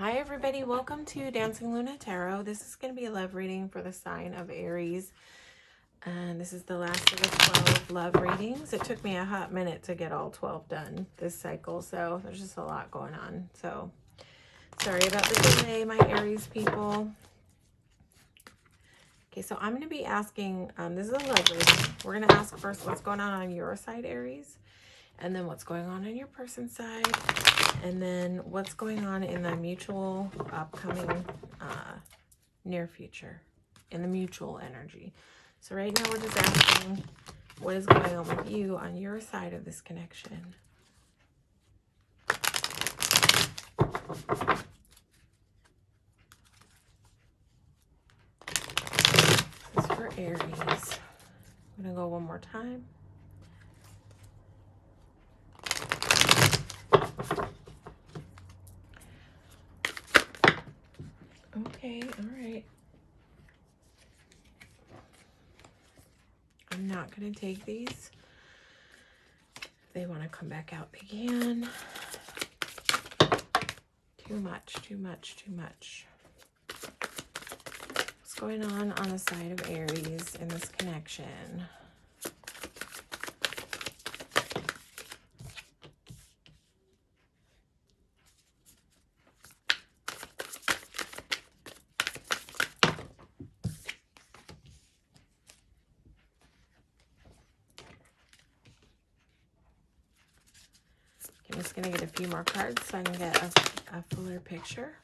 Hi everybody, welcome to Dancingluna Tarot. This is going to be a love reading for the sign of Aries. And this is the last of the 12 love readings. It took me a hot minute to get all 12 done this cycle, so there's just a lot going on. So sorry about the delay, my Aries people. Okay, so I'm going to be asking, this is a love reading. We're going to ask first what's going on your side, Aries, and then what's going on your person's side, and then what's going on in the mutual upcoming near future, in the mutual energy. So right now we're just asking what is going on with you on your side of this connection. This is for Aries. I'm going to go one more time. Okay, all right. I'm not going to take these. If they want to come back out, they can. Too much, too much, too much. What's going on the side of Aries in this connection? I'm just going to get a few more cards so I can get a fuller picture.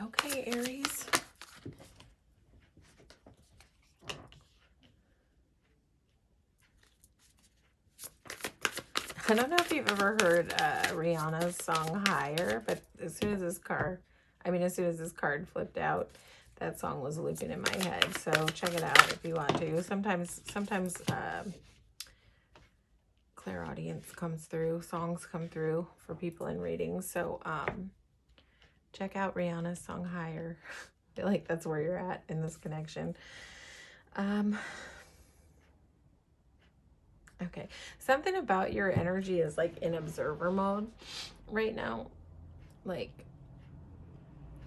Okay, Aries. I don't know if you've ever heard Rihanna's song Higher, but as soon as this card flipped out, that song was looping in my head. So check it out if you want to. Sometimes clairaudience comes through, songs come through for people in readings. So check out Rihanna's song Higher. I feel like that's where you're at in this connection. Okay, something about your energy is like in observer mode right now, like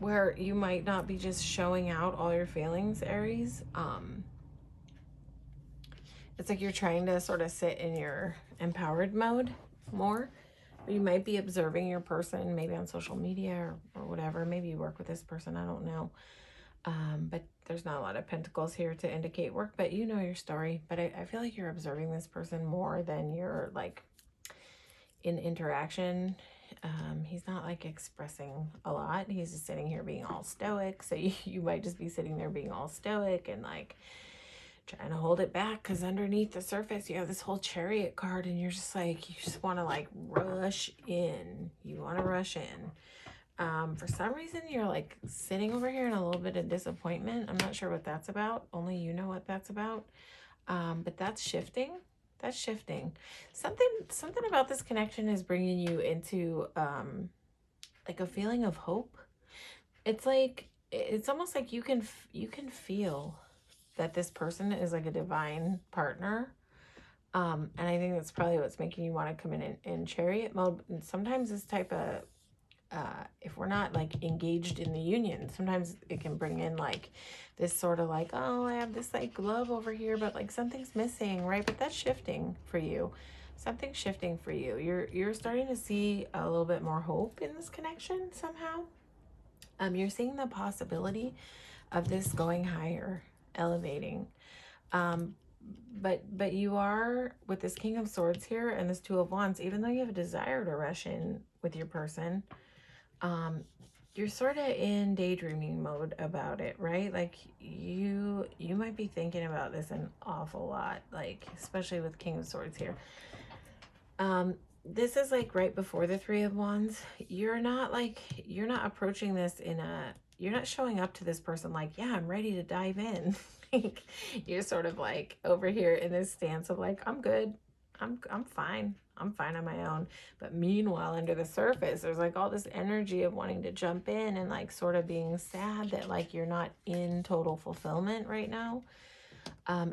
where you might not be just showing out all your feelings, Aries. It's like you're trying to sort of sit in your empowered mode more. You might be observing your person, maybe on social media or whatever. Maybe you work with this person, I don't know. But there's not a lot of pentacles here to indicate work, but you know your story. But I feel like you're observing this person more than you're like in interaction. He's not like expressing a lot. He's just sitting here being all stoic. So you might just be sitting there being all stoic and like trying to hold it back, because underneath the surface you have this whole Chariot card and you're just like, you just want to like rush in. You want to rush in. For some reason you're like sitting over here in a little bit of disappointment. I'm not sure what that's about. Only you know what that's about. But that's shifting. That's shifting. Something about this connection is bringing you into like a feeling of hope. It's like, it's almost like you can feel that this person is like a divine partner. And I think that's probably what's making you want to come in Chariot mode. And sometimes this type of if we're not like engaged in the union, sometimes it can bring in like this sort of like, oh, I have this like love over here, but like something's missing, right? But that's shifting for you. Something's shifting for you. You're starting to see a little bit more hope in this connection somehow. You're seeing the possibility of this going higher, elevating. But you are, with this King of Swords here and this Two of Wands, even though you have a desire to rush in with your person, you're sort of in daydreaming mode about it, right? Like you might be thinking about this an awful lot, like especially with King of Swords here. This is like right before the Three of Wands. You're not approaching this you're not showing up to this person like, yeah, I'm ready to dive in. You're sort of like over here in this stance of like, I'm good. I'm fine. I'm fine on my own. But meanwhile, under the surface, there's like all this energy of wanting to jump in and like sort of being sad that like you're not in total fulfillment right now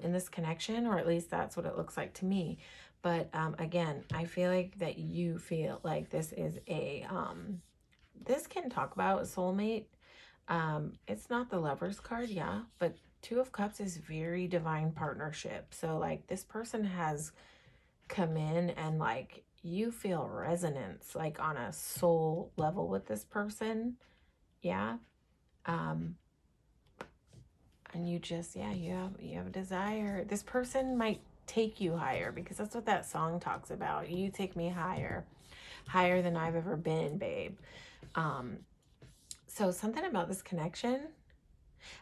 in this connection, or at least that's what it looks like to me. But again, I feel like that you feel like this is a this can talk about a soulmate. It's not the Lover's card, yeah, but Two of Cups is very divine partnership. So like this person has come in and like you feel resonance like on a soul level with this person. Yeah. Um, and you just, yeah, you have a desire. This person might take you higher, because that's what that song talks about. You take me higher, higher than I've ever been, babe. Um, so something about this connection,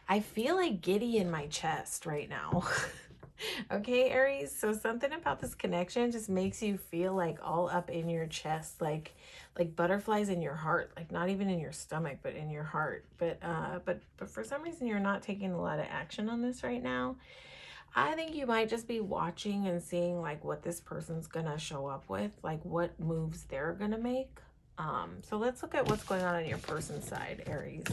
I feel like giddy in my chest right now. Okay, Aries. So something about this connection just makes you feel like all up in your chest, like butterflies in your heart, like not even in your stomach, but in your heart. But for some reason you're not taking a lot of action on this right now. I think you might just be watching and seeing like what this person's gonna show up with, like what moves they're gonna make. So let's look at what's going on your person's side, Aries.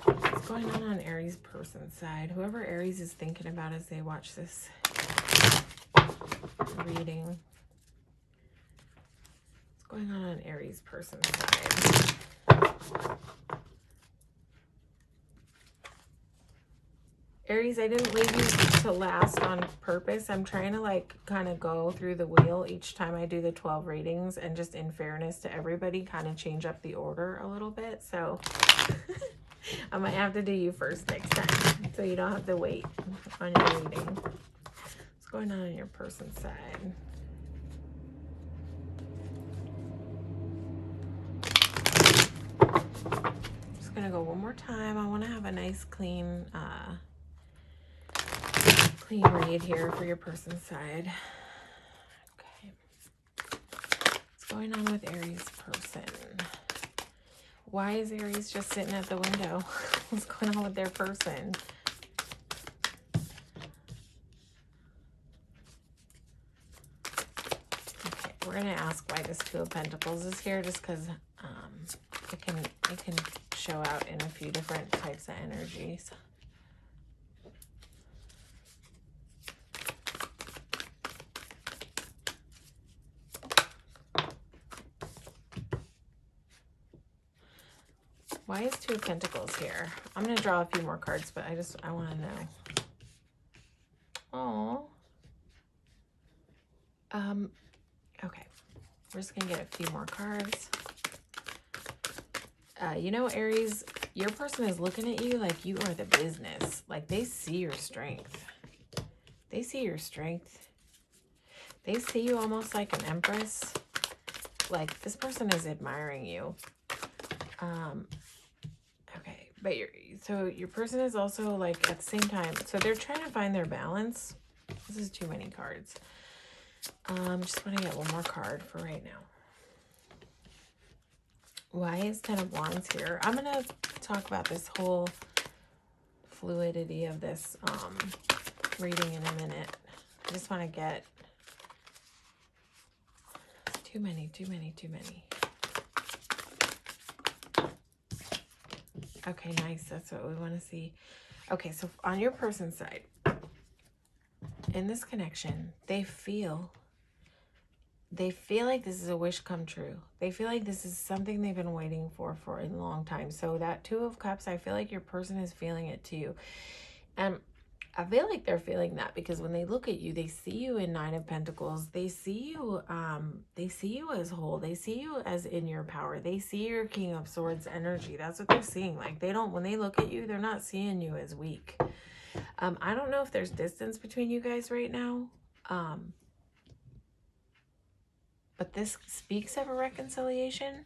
What's going on Aries' person's side? Whoever Aries is thinking about as they watch this reading. What's going on Aries' person's side? Aries, I didn't leave you to last on purpose. I'm trying to like kind of go through the wheel each time I do the 12 readings, and just in fairness to everybody, kind of change up the order a little bit. So I might have to do you first next time, so you don't have to wait on your reading. What's going on your person's side? I'm just gonna go one more time. I want to have a nice clean read here for your person's side. Okay. What's going on with Aries person? Why is Aries just sitting at the window? What's going on with their person? Okay, we're gonna ask why this Two of Pentacles is here, just because it can show out in a few different types of energies. Why is Two of Pentacles here? I'm going to draw a few more cards, but I want to know. Oh. Okay. We're just going to get a few more cards. You know, Aries, your person is looking at you like you are the business. Like they see your strength. They see your strength. They see you almost like an empress. Like this person is admiring you. Okay, but your person is also like at the same time, so they're trying to find their balance. This is too many cards. Just want to get one more card for right now. Why is Ten of Wands here? I'm gonna talk about this whole fluidity of this reading in a minute. I just want to get too many. Okay, nice. That's what we want to see. Okay, so on your person's side, in this connection, they feel like this is a wish come true. They feel like this is something they've been waiting for a long time. So that Two of Cups, I feel like your person is feeling it too. And I feel like they're feeling that because when they look at you, they see you in Nine of Pentacles. They see you as whole. They see you as in your power. They see your King of Swords energy. That's what they're seeing. Like when they look at you, they're not seeing you as weak. I don't know if there's distance between you guys right now. But this speaks of a reconciliation.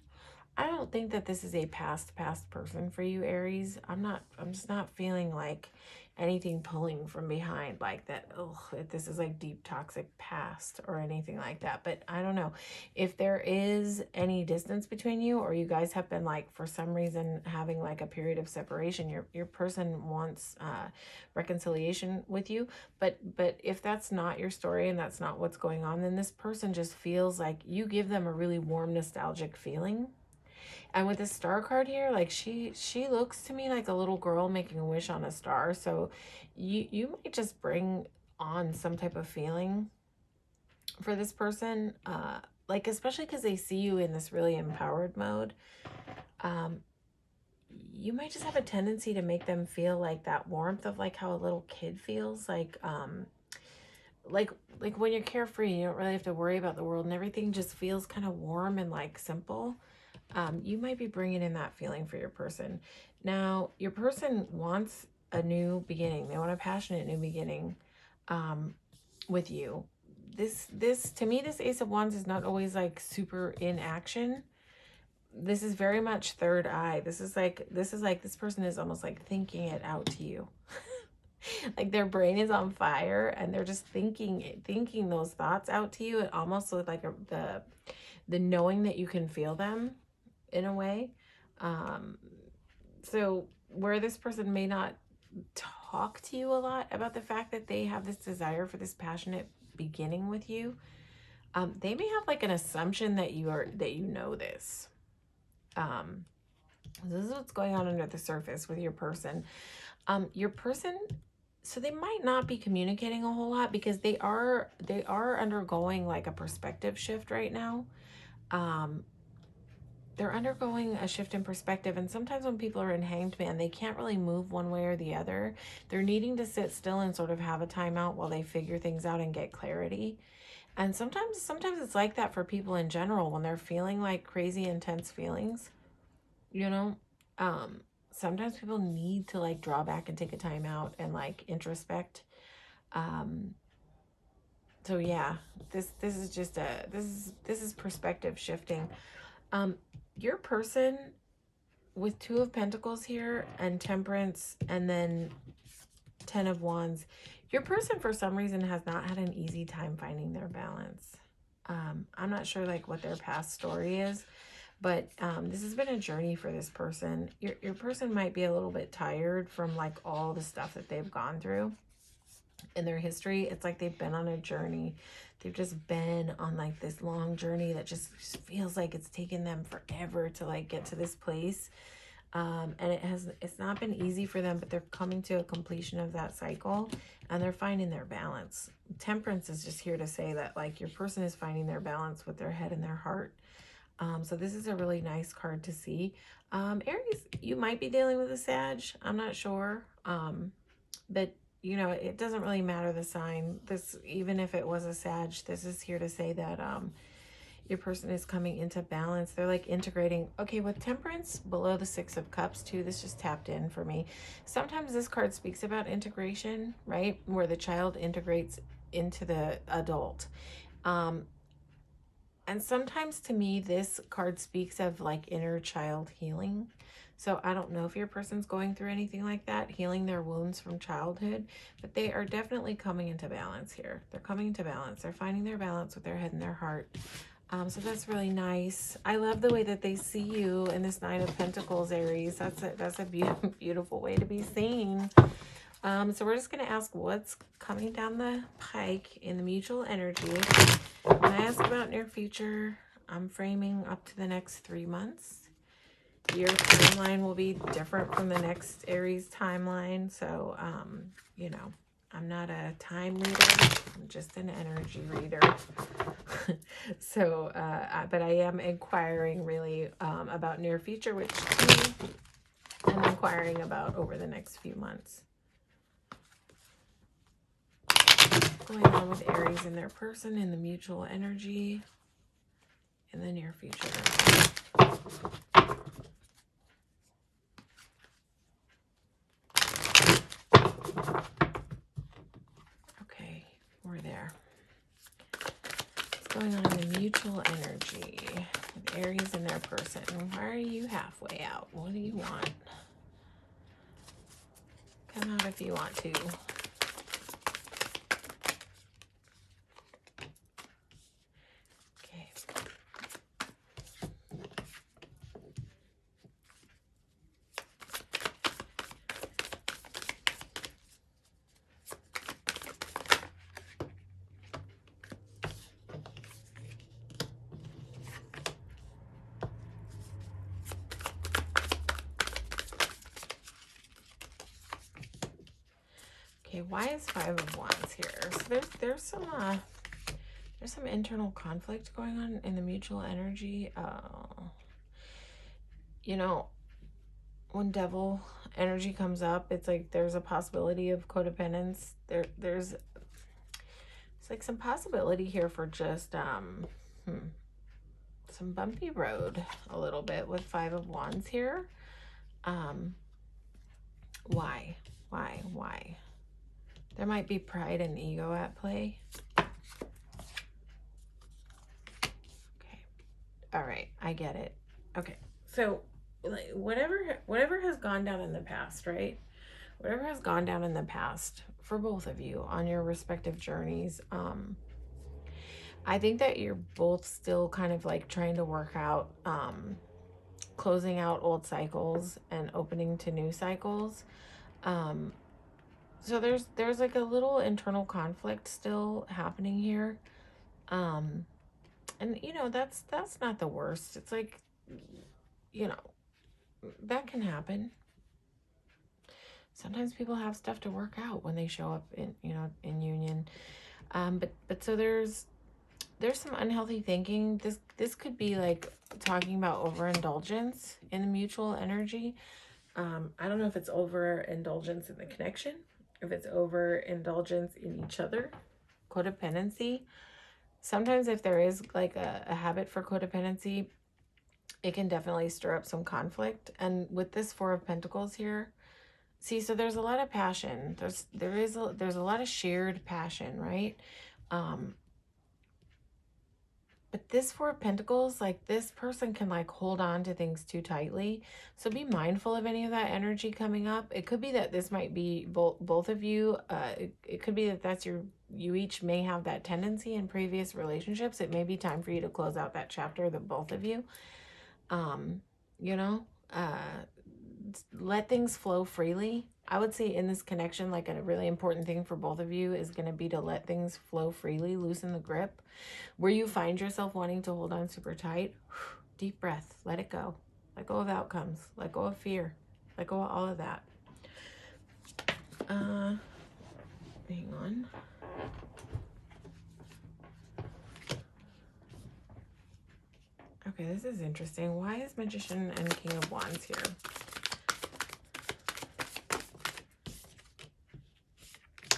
I don't think that this is a past person for you, Aries. I'm just not feeling like anything pulling from behind like that. Oh, this is like deep toxic past or anything like that. But I don't know if there is any distance between you, or you guys have been like for some reason having like a period of separation. Your person wants reconciliation with you, but if that's not your story and that's not what's going on, then this person just feels like you give them a really warm, nostalgic feeling. And with the star card here, like she looks to me like a little girl making a wish on a star. So you might just bring on some type of feeling for this person. Like, especially because they see you in this really empowered mode. You might just have a tendency to make them feel like that warmth of like how a little kid feels, like when you're carefree, you don't really have to worry about the world and everything just feels kind of warm and like simple. You might be bringing in that feeling for your person. Now, your person wants a new beginning. They want a passionate new beginning with you. This to me, this Ace of Wands is not always like super in action. This is very much third eye. This is like this person is almost like thinking it out to you. Like their brain is on fire and they're just thinking those thoughts out to you. It almost looks like the knowing that you can feel them in a way. So where this person may not talk to you a lot about the fact that they have this desire for this passionate beginning with you, they may have like an assumption that you know this. This is what's going on under the surface with your person. Your person, so they might not be communicating a whole lot because they are undergoing like a perspective shift right now. They're undergoing a shift in perspective, and sometimes when people are in Hanged Man, they can't really move one way or the other. They're needing to sit still and sort of have a timeout while they figure things out and get clarity. And sometimes it's like that for people in general when they're feeling like crazy intense feelings, you know. Sometimes people need to like draw back and take a time out and like introspect. So yeah, this is just this is perspective shifting. Your person with Two of Pentacles here and Temperance and then 10 of Wands, your person for some reason has not had an easy time finding their balance. I'm not sure like what their past story is, but this has been a journey for this person. Your person might be a little bit tired from like all the stuff that they've gone through in their history. It's like they've been on a journey. They've just been on like this long journey that just feels like it's taken them forever to like get to this place. And it's not been easy for them, but they're coming to a completion of that cycle and they're finding their balance. Temperance is just here to say that like your person is finding their balance with their head and their heart. So this is a really nice card to see. Aries, you might be dealing with a Sag. I'm not sure. But you know, it doesn't really matter the sign. This, even if it was a Sag, this is here to say that your person is coming into balance. They're like integrating. Okay, with Temperance below the Six of Cups too, this just tapped in for me. Sometimes this card speaks about integration, right? Where the child integrates into the adult. And sometimes to me, this card speaks of like inner child healing. So I don't know if your person's going through anything like that, healing their wounds from childhood, but they are definitely coming into balance here. They're coming into balance. They're finding their balance with their head and their heart. So that's really nice. I love the way that they see you in this Nine of Pentacles, Aries. That's a beautiful, beautiful way to be seen. So we're just going to ask what's coming down the pike in the mutual energy. When I ask about near future, I'm framing up to the next 3 months. Your timeline will be different from the next Aries timeline. So, you know, I'm not a time reader. I'm just an energy reader. So, but I am inquiring really about near future, which to me, I'm inquiring about over the next few months. What's going on with Aries and their person in the mutual energy in the near future? Okay, we're there. What's going on in the mutual energy with Aries and their person? Why are you halfway out? What do you want? Come out if you want to. Okay. Okay, Okay, why is Five of Wands here? So there's some internal conflict going on in the mutual energy. You know, when devil energy comes up, it's like there's a possibility of codependence. There's like some possibility here for just some bumpy road a little bit with Five of Wands here. Why? There might be pride and ego at play. Okay. All right. I get it. Okay. So like, whatever has gone down in the past, right? Whatever has gone down in the past for both of you on your respective journeys, I think that you're both still kind of like trying to work out, closing out old cycles and opening to new cycles. So there's like a little internal conflict still happening here. And you know, that's not the worst. It's like, you know, that can happen. Sometimes people have stuff to work out when they show up in, you know, in union. But so there's some unhealthy thinking. This could be like talking about overindulgence in the mutual energy. I don't know if it's overindulgence in the connection, if it's overindulgence in each other, codependency. Sometimes if there is like a habit for codependency, it can definitely stir up some conflict. And with this Four of Pentacles here, see, so there's a lot of passion. There's a lot of shared passion, right? But this Four of Pentacles, like this person can like hold on to things too tightly. So be mindful of any of that energy coming up. It could be that this might be both of you. It could be that that's you each may have that tendency in previous relationships. It may be time for you to close out that chapter, the both of you. You know, let things flow freely. I would say in this connection, like a really important thing for both of you is going to be to let things flow freely, loosen the grip. Where you find yourself wanting to hold on super tight, deep breath, let it go. Let go of outcomes, let go of fear, let go of all of that. Hang on. Okay, this is interesting. Why is Magician and King of Wands here?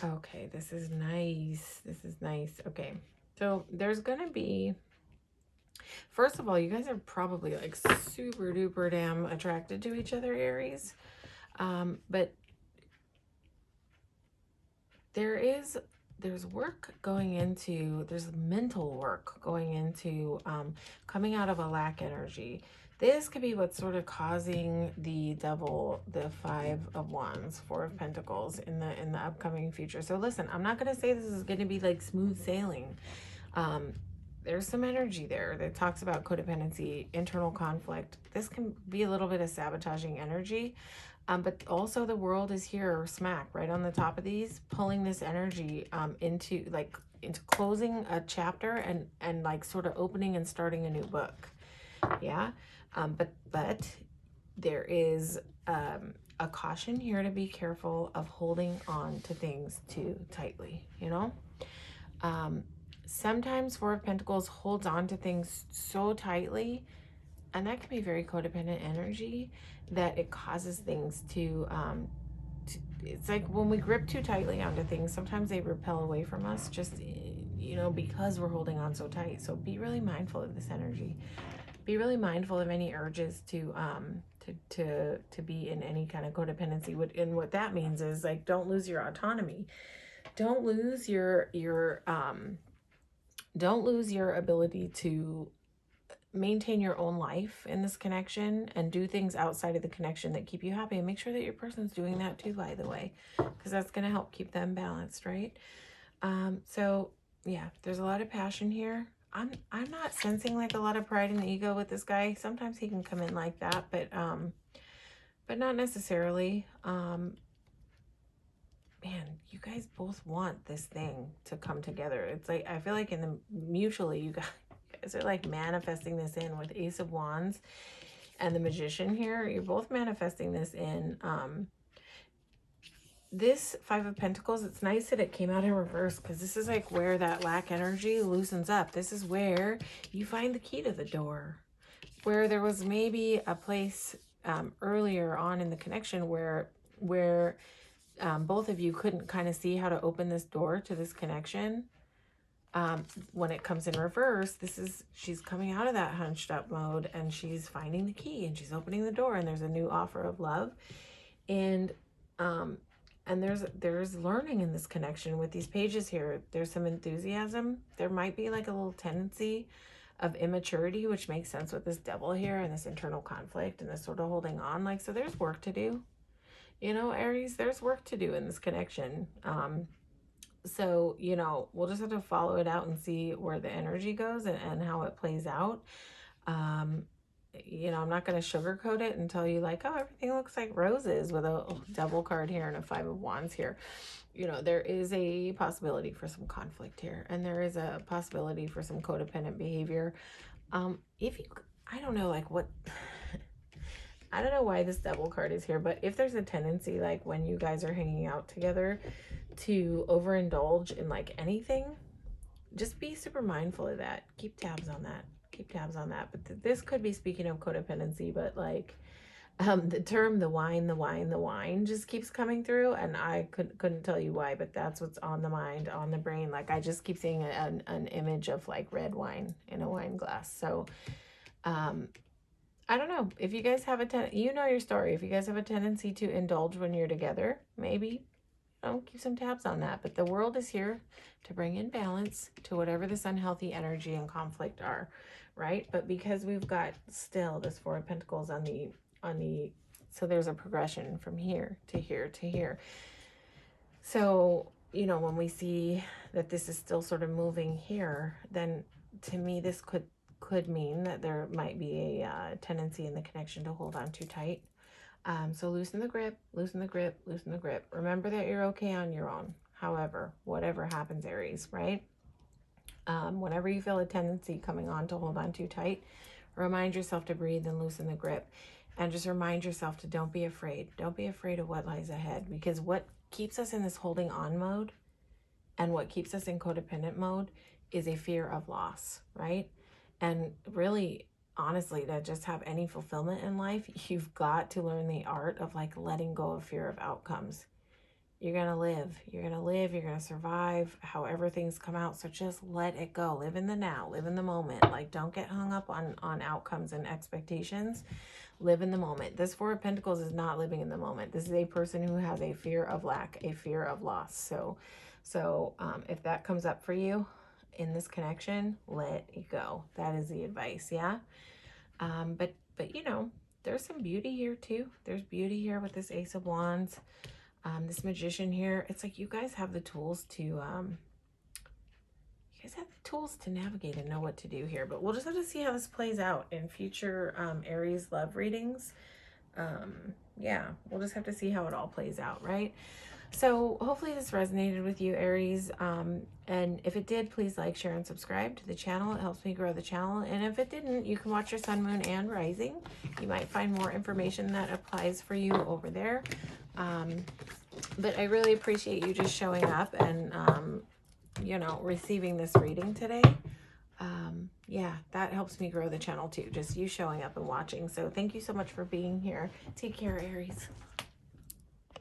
Okay, this is nice. This is nice. Okay, so there's gonna be, first of all, you guys are probably like super duper damn attracted to each other, Aries. But there's work going into, there's mental work going into coming out of a lack energy. This could be what's sort of causing the devil, the Five of Wands, Four of Pentacles in the upcoming future. So listen, I'm not going to say this is going to be like smooth sailing. There's some energy there that talks about codependency, internal conflict. This can be a little bit of sabotaging energy. But also the world is here, smack right on the top of these, pulling this energy into closing a chapter and like sort of opening and starting a new book. Yeah. But there is a caution here to be careful of holding on to things too tightly, you know? Sometimes Four of Pentacles holds on to things so tightly, and that can be very codependent energy, that it causes things to it's like when we grip too tightly onto things, sometimes they repel away from us, just, you know, because we're holding on so tight. So be really mindful of this energy. Be really mindful of any urges to be in any kind of codependency. And what that means is, like, don't lose your autonomy. Don't lose your ability to maintain your own life in this connection and do things outside of the connection that keep you happy, and make sure that your person's doing that too, by the way, because that's going to help keep them balanced, right? So yeah, there's a lot of passion here. I'm not sensing like a lot of pride and ego with this guy. Sometimes he can come in like that, but not necessarily. Man, you guys both want this thing to come together. It's like, I feel like in the mutually, you guys are like manifesting this in with Ace of Wands and the Magician here. You're both manifesting this in. this Five of Pentacles, it's nice that it came out in reverse, because this is like where that lack energy loosens up. This is where you find the key to the door. Where there was maybe a place earlier on in the connection where both of you couldn't kind of see how to open this door to this connection. When it comes in reverse, she's coming out of that hunched up mode, and she's finding the key, and she's opening the door, and there's a new offer of love. And there's learning in this connection with these pages here. There's some enthusiasm. There might be like a little tendency of immaturity, which makes sense with this devil here and this internal conflict and this sort of holding on. Like, so there's work to do, you know, Aries, there's work to do in this connection. So, you know, we'll just have to follow it out and see where the energy goes and how it plays out. You know, I'm not going to sugarcoat it and tell you like, oh, everything looks like roses with a double card here and a Five of Wands here. You know, there is a possibility for some conflict here, and there is a possibility for some codependent behavior. I don't know, like what, I don't know why this double card is here, but if there's a tendency, like when you guys are hanging out together, to overindulge in like anything, just be super mindful of that. Keep tabs on that. Keep tabs on that. But this could be speaking of codependency, but like the term the wine just keeps coming through, and I couldn't tell you why, but that's what's on the mind, on the brain. Like I just keep seeing an image of like red wine in a wine glass. So I don't know if you guys have you know your story. If you guys have a tendency to indulge when you're together, maybe keep some tabs on that. But the world is here to bring in balance to whatever this unhealthy energy and conflict are, right? But because we've got still this Four of Pentacles on the so there's a progression from here to here to here. So, you know, when we see that this is still sort of moving here, then to me this could mean that there might be a tendency in the connection to hold on too tight. So loosen the grip, loosen the grip, loosen the grip. Remember that you're okay on your own. However, whatever happens, Aries, right? Whenever you feel a tendency coming on to hold on too tight, remind yourself to breathe and loosen the grip. And just remind yourself to don't be afraid. Don't be afraid of what lies ahead, because what keeps us in this holding on mode and what keeps us in codependent mode is a fear of loss, right? And really, honestly, to just have any fulfillment in life, you've got to learn the art of like letting go of fear of outcomes. You're going to live, you're going to survive however things come out. So just let it go. Live in the now, live in the moment. Like don't get hung up on outcomes and expectations. Live in the moment. This Four of Pentacles is not living in the moment. This is a person who has a fear of lack, a fear of loss. So if that comes up for you in this connection, let it go. That is the advice. Yeah. But you know, there's some beauty here too. There's beauty here with this Ace of Wands. This Magician here, it's like you guys have the tools to navigate and know what to do here. But we'll just have to see how this plays out in future Aries love readings. Yeah, we'll just have to see how it all plays out, right? So hopefully this resonated with you, Aries. And if it did, please like, share, and subscribe to the channel. It helps me grow the channel. And if it didn't, you can watch your sun, moon, and rising. You might find more information that applies for you over there. But I really appreciate you just showing up and, you know, receiving this reading today. Yeah, that helps me grow the channel too. Just you showing up and watching. So thank you so much for being here. Take care, Aries.